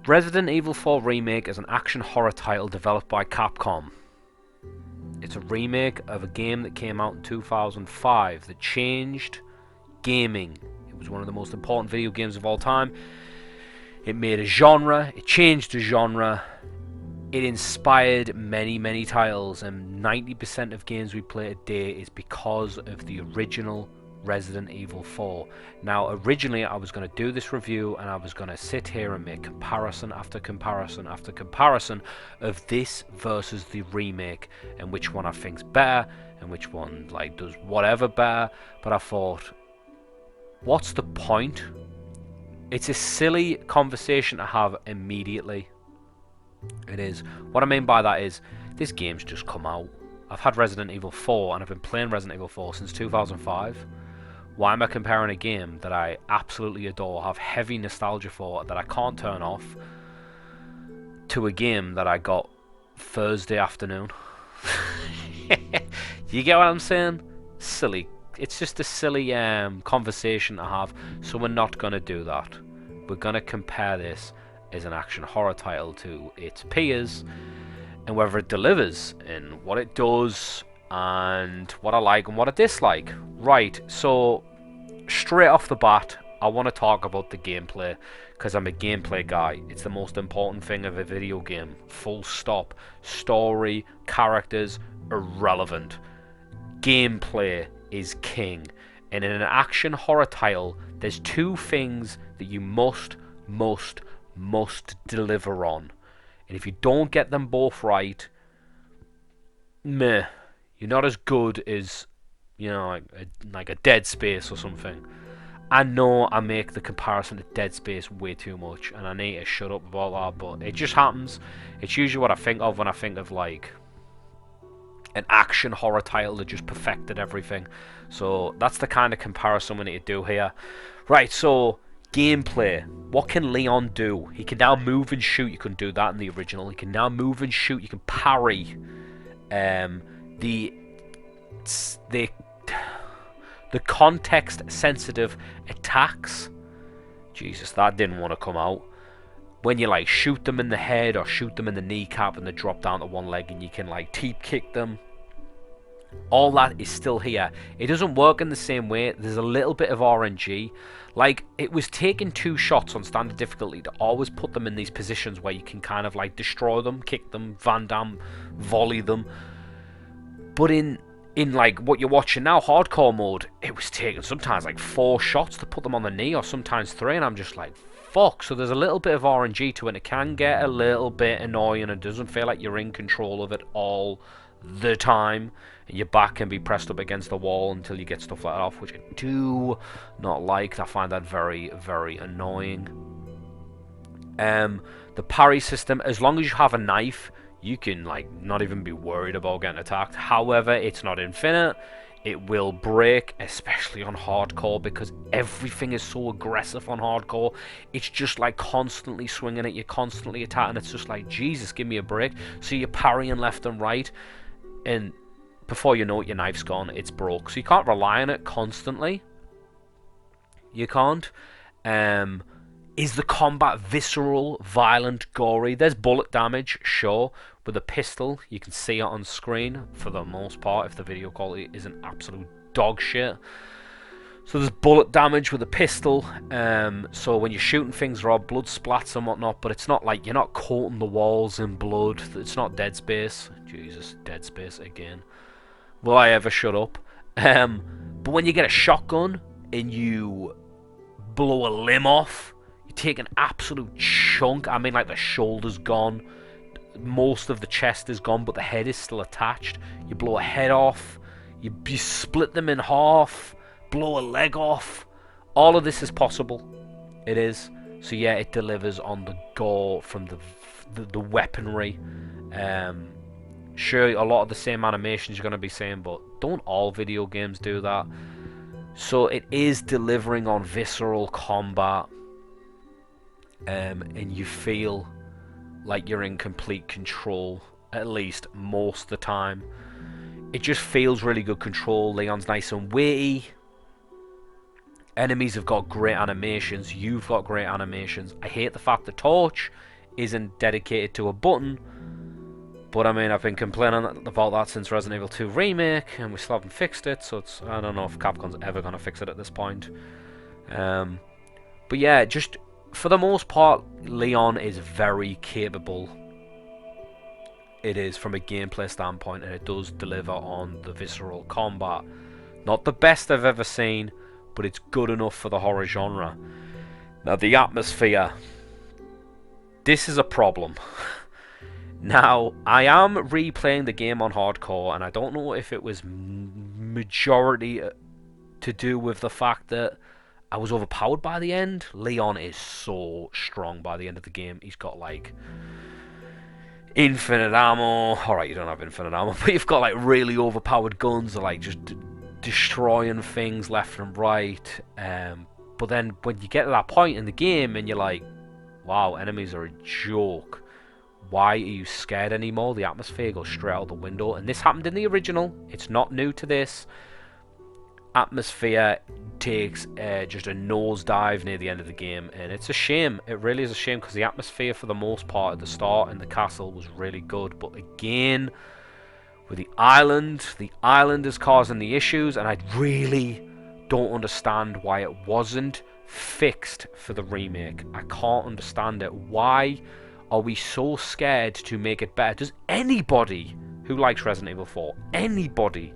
Resident Evil 4 Remake is an action horror title developed by Capcom. It's a remake of a game that came out in 2005 that changed gaming. It was one of the most important video games of all time. It made a genre, it changed a genre, it inspired many, many titles, and 90% of games we play today is because of the original Resident Evil 4. Now, originally I was going to do this review and I was going to sit here and make comparison after comparison after comparison of this versus the remake, and which one I think's better and which one like does whatever better. But I thought, what's the point? It's a silly conversation to have immediately. It is. What I mean by that is, this game's just come out. I've had Resident Evil 4 and I've been playing Resident Evil 4 since 2005. Why am I comparing a game that I absolutely adore, have heavy nostalgia for, that I can't turn off, to a game that I got Thursday afternoon? You get what I'm saying? Silly. It's just a silly conversation to have, so we're not going to do that. We're going to compare this as an action horror title to its peers, and whether it delivers in what it does, and what I like and what I dislike. Right, so straight off the bat, I want to talk about the gameplay, because I'm a gameplay guy. It's the most important thing of a video game. Full stop. Story, characters, irrelevant. Gameplay is king. And in an action horror title, there's two things that you must deliver on. And if you don't get them both right, meh. You're not as good as, you know, like a Dead Space or something. I know I make the comparison to Dead Space way too much, and I need to shut up about that, but it just happens. It's usually what I think of when I think of, like, an action horror title that just perfected everything. So that's the kind of comparison we need to do here. Right, so gameplay. What can Leon do? He can now move and shoot. You couldn't do that in the original. He can now move and shoot. You can parry. The context sensitive attacks, Jesus, that didn't want to come out. When you like shoot them in the head or shoot them in the kneecap and they drop down to one leg, and you can like teep kick them, all that is still here. It doesn't work in the same way. There's a little bit of RNG. Like, it was taking 2 shots on standard difficulty to always put them in these positions where you can kind of like destroy them, kick them, Van Damme, volley them. But in like what you're watching now, hardcore mode, it was taking sometimes like 4 shots to put them on the knee, or sometimes 3, and I'm just like, fuck. So there's a little bit of RNG to it, and it can get a little bit annoying, and it doesn't feel like you're in control of it all the time, and your back can be pressed up against the wall until you get stuff like that off, which I do not like. I find that very, very annoying. The parry system, as long as you have a knife, you can like not even be worried about getting attacked. However, it's not infinite. It will break, especially on hardcore, because everything is so aggressive on hardcore. It's just like constantly swinging at you, constantly attacking. It's just like, Jesus, give me a break. So you're parrying left and right, and before you know it, your knife's gone. It's broke. So you can't rely on it constantly. You can't. Is the combat visceral, violent, gory? There's bullet damage, sure. With a pistol, you can see it on screen for the most part, if the video quality isn't absolute dog shit. So there's bullet damage with a pistol. So when you're shooting things, there are blood splats and whatnot, but it's not like you're not coating the walls in blood. It's not Dead Space. Jesus, Dead Space again. Will I ever shut up? But when you get a shotgun and you blow a limb off, you take an absolute chunk. I mean, like, the shoulder's gone, most of the chest is gone, but the head is still attached. You blow a head off, you split them in half, blow a leg off. All of this is possible. It is. So yeah, it delivers on the gore from the weaponry. Sure, a lot of the same animations you're going to be seeing, but don't all video games do that? So it is delivering on visceral combat, and you feel like you're in complete control, at least most of the time. It just feels really good control. Leon's nice and weighty. Enemies have got great animations. You've got great animations. I hate the fact that Torch isn't dedicated to a button. But I mean, I've been complaining about that since Resident Evil 2 Remake, and we still haven't fixed it, so I don't know if Capcom's ever going to fix it at this point. But yeah, just for the most part, Leon is very capable. It is from a gameplay standpoint, and it does deliver on the visceral combat. Not the best I've ever seen, but it's good enough for the horror genre. Now, the atmosphere. This is a problem. Now, I am replaying the game on hardcore, and I don't know if it was majority to do with the fact that I was overpowered by the end. Leon is so strong by the end of the game. He's got, like, infinite ammo. Alright, you don't have infinite ammo, but you've got, like, really overpowered guns that, like, just destroying things left and right. But then when you get to that point in the game and you're like, wow, enemies are a joke. Why are you scared anymore? The atmosphere goes straight out the window. And this happened in the original. It's not new to this. Atmosphere takes just a nosedive near the end of the game. And it's a shame. It really is a shame because the atmosphere for the most part at the start in the castle was really good. But again, with the island is causing the issues. And I really don't understand why it wasn't fixed for the remake. I can't understand it. Why are we so scared to make it better? Does anybody who likes Resident Evil 4, anybody,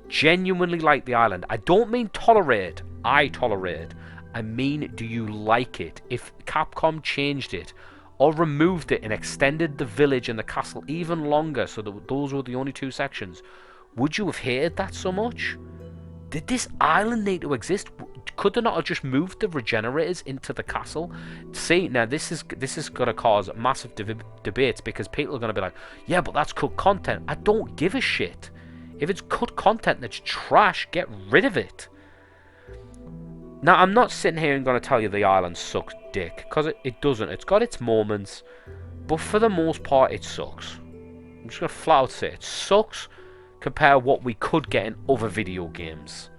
genuinely like the island? I don't mean tolerate. I tolerate. I mean, do you like it? If Capcom changed it or removed it and extended the village and the castle even longer so that those were the only two sections, would you have hated that so much? Did this island need to exist? Could they not have just moved the regenerators into the castle? See, now this is going to cause massive debates because people are going to be like, yeah, but that's cut content. I don't give a shit. If it's cut content that's trash, get rid of it. Now, I'm not sitting here and going to tell you the island sucks dick, because it doesn't. It's got its moments, but for the most part, it sucks. I'm just going to flat out say it sucks. Compare what we could get in other video games.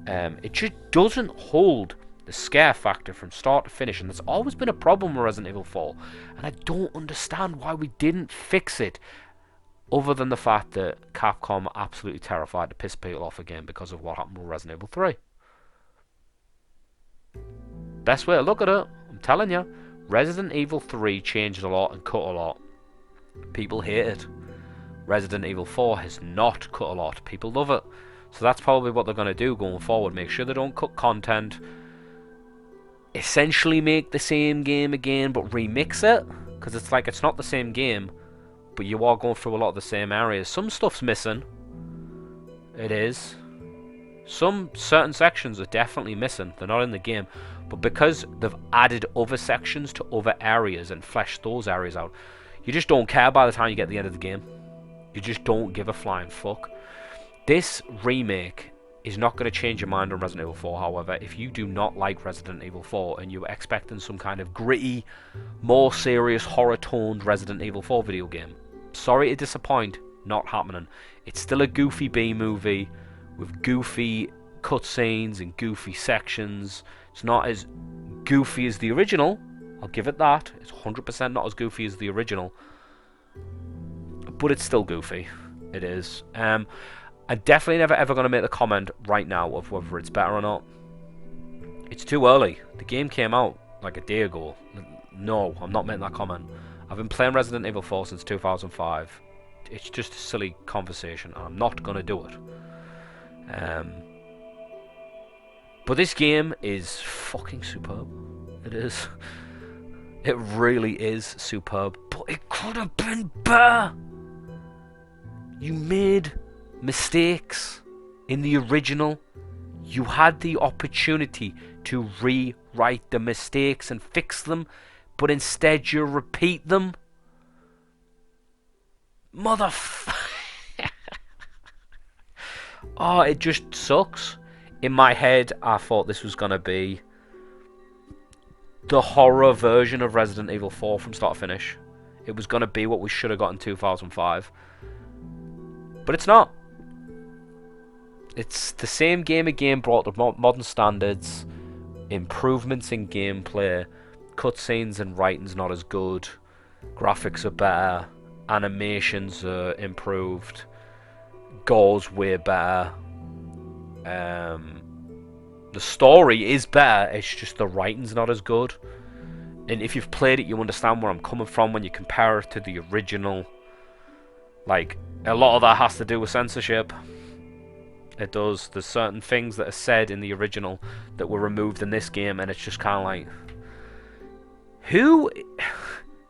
It just doesn't hold the scare factor from start to finish, and there's always been a problem with Resident Evil 4, and I don't understand why we didn't fix it, other than the fact that Capcom are absolutely terrified to piss people off again because of what happened with Resident Evil 3. Best way to look at it, I'm telling you, Resident Evil 3 changed a lot and cut a lot. People hate it. Resident Evil 4 has not cut a lot. People love it. So that's probably what they're going to do going forward. Make sure they don't cut content. Essentially make the same game again, but remix it. Because it's like, it's not the same game, but you are going through a lot of the same areas. Some stuff's missing. It is. Some certain sections are definitely missing. They're not in the game. But because they've added other sections to other areas and fleshed those areas out, you just don't care by the time you get to the end of the game. You just don't give a flying fuck. This remake is not going to change your mind on Resident Evil 4, however. If you do not like Resident Evil 4 and you're expecting some kind of gritty, more serious, horror-toned Resident Evil 4 video game, sorry to disappoint, not happening. It's still a goofy B-movie with goofy cutscenes and goofy sections. It's not as goofy as the original, I'll give it that. It's 100% not as goofy as the original, but it's still goofy. It is. I'm definitely never ever going to make the comment right now of whether it's better or not. It's too early. The game came out like a day ago. No, I'm not making that comment. I've been playing Resident Evil 4 since 2005. It's just a silly conversation, and I'm not going to do it. But this game is fucking superb. It is. It really is superb. But it could have been better. You made mistakes in the original. You had the opportunity to rewrite the mistakes and fix them, but instead you repeat them. Motherfucker. Oh, it just sucks. In my head, I thought this was going to be the horror version of Resident Evil 4 from start to finish. It was going to be what we should have got in 2005. But it's not. It's the same game again, brought to modern standards, improvements in gameplay, cutscenes and writing's not as good. Graphics are better, animations are improved, gore's way better. The story is better, it's just the writing's not as good. And if you've played it, you understand where I'm coming from when you compare it to the original. Like, a lot of that has to do with censorship. It does. There's certain things that are said in the original that were removed in this game, and it's just kind of like, who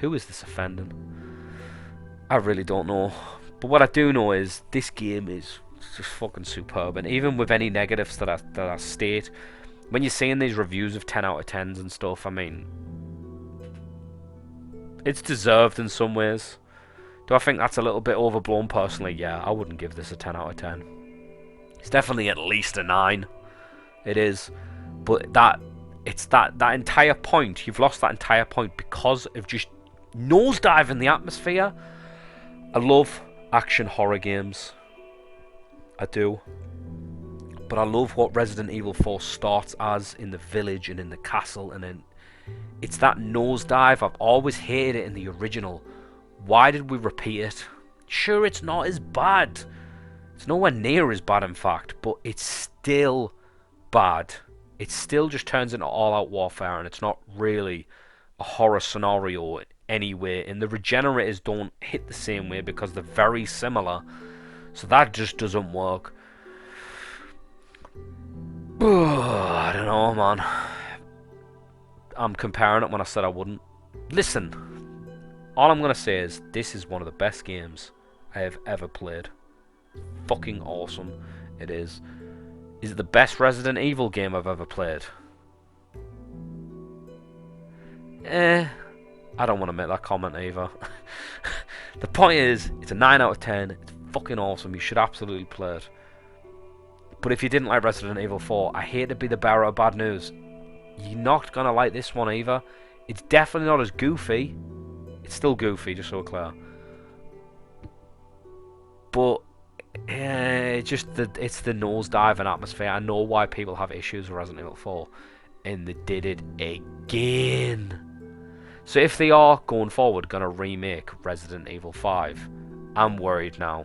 is this offending? I really don't know. But what I do know is this game is just fucking superb, and even with any negatives that I state, when you're seeing these reviews of 10 out of 10s and stuff, I mean, it's deserved in some ways. Do I think that's a little bit overblown personally? Yeah, I wouldn't give this a 10 out of 10. It's definitely at least a 9. It is. But that entire point, you've lost that entire point because of just nosediving the atmosphere. I love action horror games. I do. But I love what Resident Evil 4 starts as in the village and in the castle, and then it's that nosedive. I've always hated it in the original. Why did we repeat it? Sure, it's not as bad. It's nowhere near as bad, in fact, but it's still bad. It still just turns into all-out warfare, and it's not really a horror scenario anyway. And the regenerators don't hit the same way because they're very similar. So that just doesn't work. I don't know, man. I'm comparing it when I said I wouldn't. Listen, all I'm going to say is this is one of the best games I have ever played. Fucking awesome it is. Is it the best Resident Evil game I've ever played? I don't want to make that comment either. The point is, it's a 9 out of 10. It's fucking awesome. You should absolutely play it. But if you didn't like Resident Evil 4, I hate to be the bearer of bad news. You're not going to like this one either. It's definitely not as goofy. It's still goofy, just so clear. But it's the nosedive and atmosphere. I know why people have issues with Resident Evil 4. And they did it again. So if they are, going forward, going to remake Resident Evil 5, I'm worried now.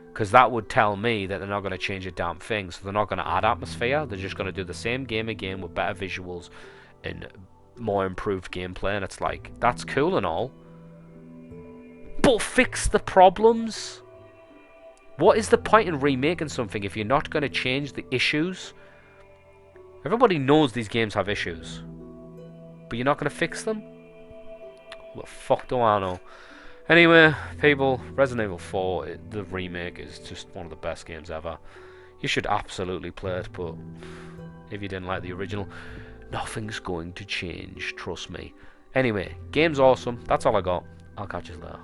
Because that would tell me that they're not going to change a damn thing. So they're not going to add atmosphere. They're just going to do the same game again with better visuals and more improved gameplay. And it's like, that's cool and all. But fix the problems. What is the point in remaking something if you're not going to change the issues? Everybody knows these games have issues. But you're not going to fix them? What the fuck do I know? Anyway, people, Resident Evil 4, the remake, is just one of the best games ever. You should absolutely play it, but if you didn't like the original, nothing's going to change, trust me. Anyway, game's awesome. That's all I got. I'll catch you later.